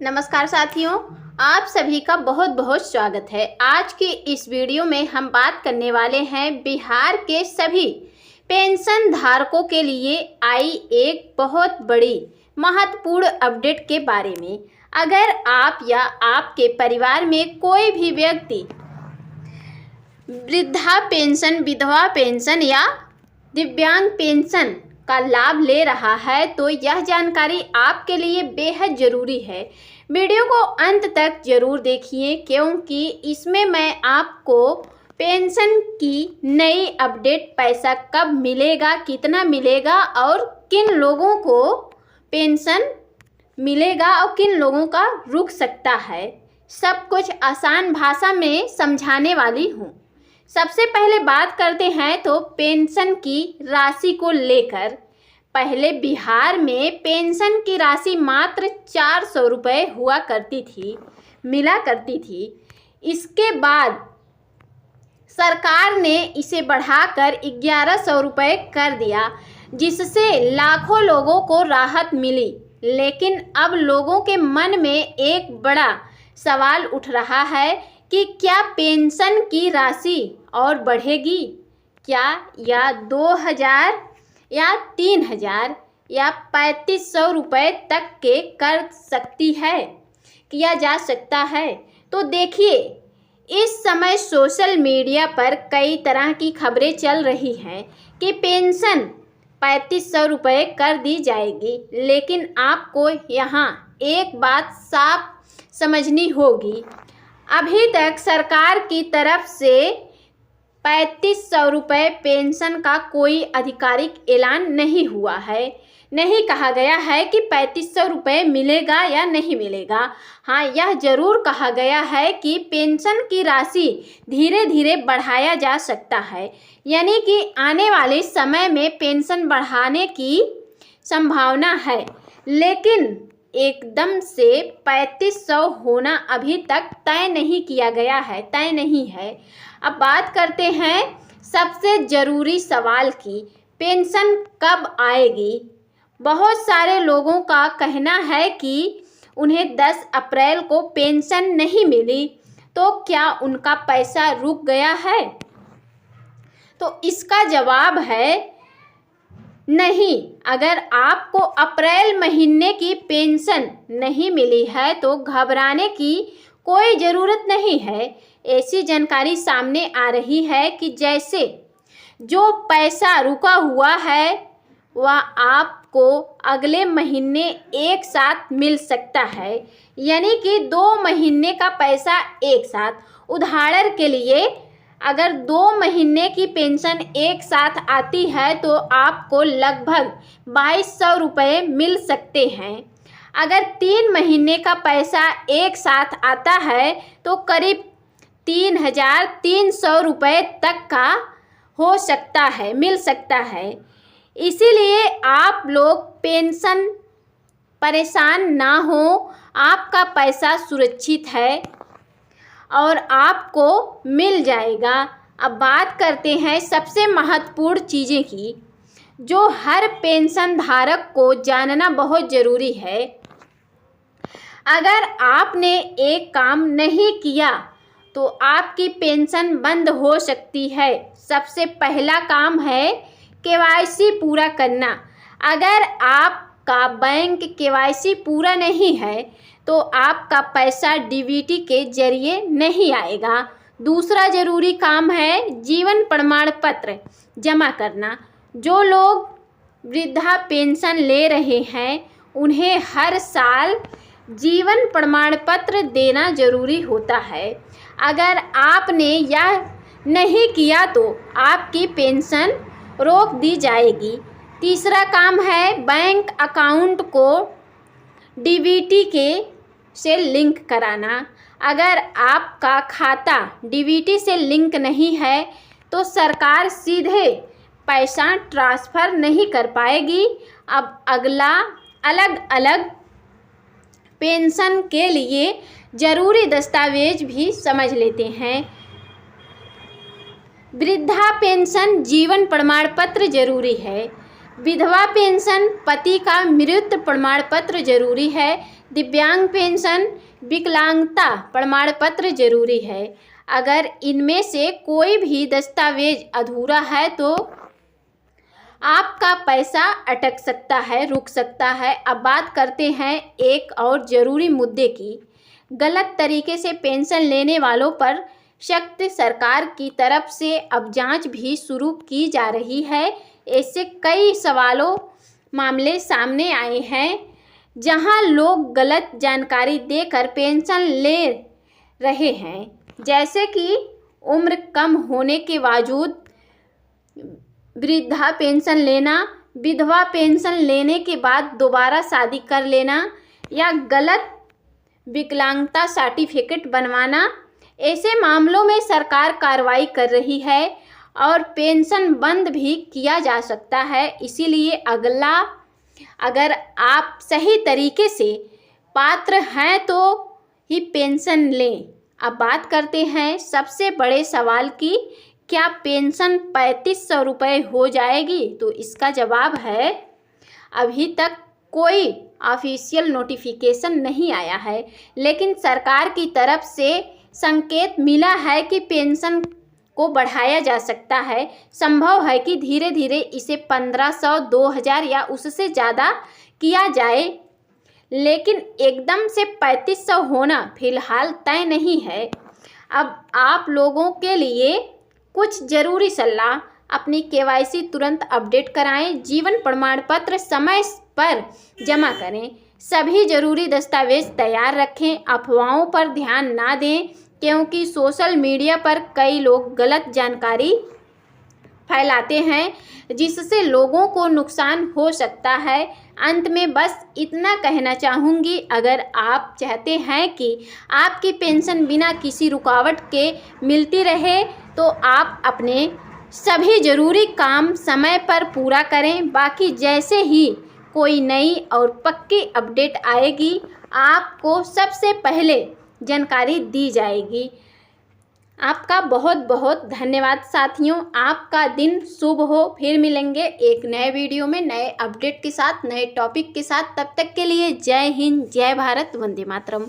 नमस्कार साथियों, आप सभी का बहुत बहुत स्वागत है। आज की इस वीडियो में हम बात करने वाले हैं बिहार के सभी पेंशन धारकों के लिए आई एक बहुत बड़ी महत्वपूर्ण अपडेट के बारे में। अगर आप या आपके परिवार में कोई भी व्यक्ति वृद्धा पेंशन, विधवा पेंशन या दिव्यांग पेंशन का लाभ ले रहा है तो यह जानकारी आपके लिए बेहद ज़रूरी है। वीडियो को अंत तक ज़रूर देखिए, क्योंकि इसमें मैं आपको पेंशन की नई अपडेट, पैसा कब मिलेगा, कितना मिलेगा और किन लोगों को पेंशन मिलेगा और किन लोगों का रुक सकता है, सब कुछ आसान भाषा में समझाने वाली हूँ। सबसे पहले बात करते हैं तो पेंशन की राशि को लेकर। पहले बिहार में पेंशन की राशि मात्र 400 रुपये हुआ करती थी, मिला करती थी। इसके बाद सरकार ने इसे बढ़ाकर 1100 रुपये कर दिया, जिससे लाखों लोगों को राहत मिली। लेकिन अब लोगों के मन में एक बड़ा सवाल उठ रहा है कि क्या पेंशन की राशि और बढ़ेगी क्या, या 2000 या 3000 या 3500 रुपये तक के कर सकती है, किया जा सकता है। तो देखिए, इस समय सोशल मीडिया पर कई तरह की खबरें चल रही हैं कि पेंशन 3500 रुपये कर दी जाएगी। लेकिन आपको यहाँ एक बात साफ समझनी होगी, अभी तक सरकार की तरफ से 3500 रुपये पेंशन का कोई आधिकारिक ऐलान नहीं हुआ है। नहीं कहा गया है कि 3500 रुपये मिलेगा या नहीं मिलेगा। हाँ, यह ज़रूर कहा गया है कि पेंशन की राशि धीरे धीरे बढ़ाया जा सकता है, यानी कि आने वाले समय में पेंशन बढ़ाने की संभावना है। लेकिन एकदम से 3500 होना अभी तक तय नहीं किया गया है, तय नहीं है। अब बात करते हैं सबसे ज़रूरी सवाल की, पेंशन कब आएगी। बहुत सारे लोगों का कहना है कि उन्हें 10 अप्रैल को पेंशन नहीं मिली, तो क्या उनका पैसा रुक गया है? तो इसका जवाब है नहीं। अगर आपको अप्रैल महीने की पेंशन नहीं मिली है तो घबराने की कोई ज़रूरत नहीं है। ऐसी जानकारी सामने आ रही है कि जैसे जो पैसा रुका हुआ है वह आपको अगले महीने एक साथ मिल सकता है, यानी कि 2 महीने का पैसा एक साथ। उदाहरण के लिए, अगर 2 महीने की पेंशन एक साथ आती है तो आपको लगभग 2200 रुपये मिल सकते हैं। अगर 3 महीने का पैसा एक साथ आता है तो करीब 3300 रुपये तक का हो सकता है, मिल सकता है। इसीलिए आप लोग पेंशन परेशान ना हो, आपका पैसा सुरक्षित है और आपको मिल जाएगा। अब बात करते हैं सबसे महत्वपूर्ण चीज़ें की, जो हर पेंशन धारक को जानना बहुत ज़रूरी है। अगर आपने एक काम नहीं किया तो आपकी पेंशन बंद हो सकती है। सबसे पहला काम है केवाईसी पूरा करना। अगर आपका बैंक केवाईसी पूरा नहीं है तो आपका पैसा डीबीटी के जरिए नहीं आएगा। दूसरा ज़रूरी काम है जीवन प्रमाण पत्र जमा करना। जो लोग वृद्धा पेंशन ले रहे हैं उन्हें हर साल जीवन प्रमाण पत्र देना ज़रूरी होता है। अगर आपने यह नहीं किया तो आपकी पेंशन रोक दी जाएगी। तीसरा काम है बैंक अकाउंट को डीबीटी के से लिंक कराना। अगर आपका खाता डीबीटी से लिंक नहीं है तो सरकार सीधे पैसा ट्रांसफ़र नहीं कर पाएगी। अब अगला, अलग अलग पेंशन के लिए ज़रूरी दस्तावेज भी समझ लेते हैं। वृद्धा पेंशन जीवन प्रमाण पत्र ज़रूरी है। विधवा पेंशन, पति का मृत्यु प्रमाण पत्र जरूरी है। दिव्यांग पेंशन, विकलांगता प्रमाण पत्र जरूरी है। अगर इनमें से कोई भी दस्तावेज अधूरा है तो आपका पैसा अटक सकता है, रुक सकता है। अब बात करते हैं एक और ज़रूरी मुद्दे की। गलत तरीके से पेंशन लेने वालों पर सख्त सरकार की तरफ से अब जांच भी शुरू की जा रही है। ऐसे कई मामले सामने आए हैं जहां लोग गलत जानकारी देकर पेंशन ले रहे हैं, जैसे कि उम्र कम होने के बावजूद वृद्धा पेंशन लेना, विधवा पेंशन लेने के बाद दोबारा शादी कर लेना या गलत विकलांगता सर्टिफिकेट बनवाना। ऐसे मामलों में सरकार कार्रवाई कर रही है और पेंशन बंद भी किया जा सकता है। इसीलिए अगर आप सही तरीके से पात्र हैं तो ही पेंशन लें। अब बात करते हैं सबसे बड़े सवाल की, क्या पेंशन 3500 रुपये हो जाएगी? तो इसका जवाब है अभी तक कोई ऑफिशियल नोटिफिकेशन नहीं आया है, लेकिन सरकार की तरफ से संकेत मिला है कि पेंशन को बढ़ाया जा सकता है। संभव है कि धीरे धीरे इसे 1500, 2000 या उससे ज़्यादा किया जाए, लेकिन एकदम से 3500 होना फिलहाल तय नहीं है। अब आप लोगों के लिए कुछ ज़रूरी सलाह, अपनी केवाईसी तुरंत अपडेट कराएं, जीवन प्रमाण पत्र समय पर जमा करें, सभी ज़रूरी दस्तावेज तैयार रखें, अफवाहों पर ध्यान ना दें क्योंकि सोशल मीडिया पर कई लोग गलत जानकारी फैलाते हैं जिससे लोगों को नुकसान हो सकता है। अंत में बस इतना कहना चाहूँगी, अगर आप चाहते हैं कि आपकी पेंशन बिना किसी रुकावट के मिलती रहे तो आप अपने सभी ज़रूरी काम समय पर पूरा करें। बाकी जैसे ही कोई नई और पक्की अपडेट आएगी आपको सबसे पहले जानकारी दी जाएगी। आपका बहुत बहुत धन्यवाद साथियों, आपका दिन शुभ हो। फिर मिलेंगे एक नए वीडियो में नए अपडेट के साथ, नए टॉपिक के साथ। तब तक के लिए जय हिंद, जय भारत, वंदे मातरम।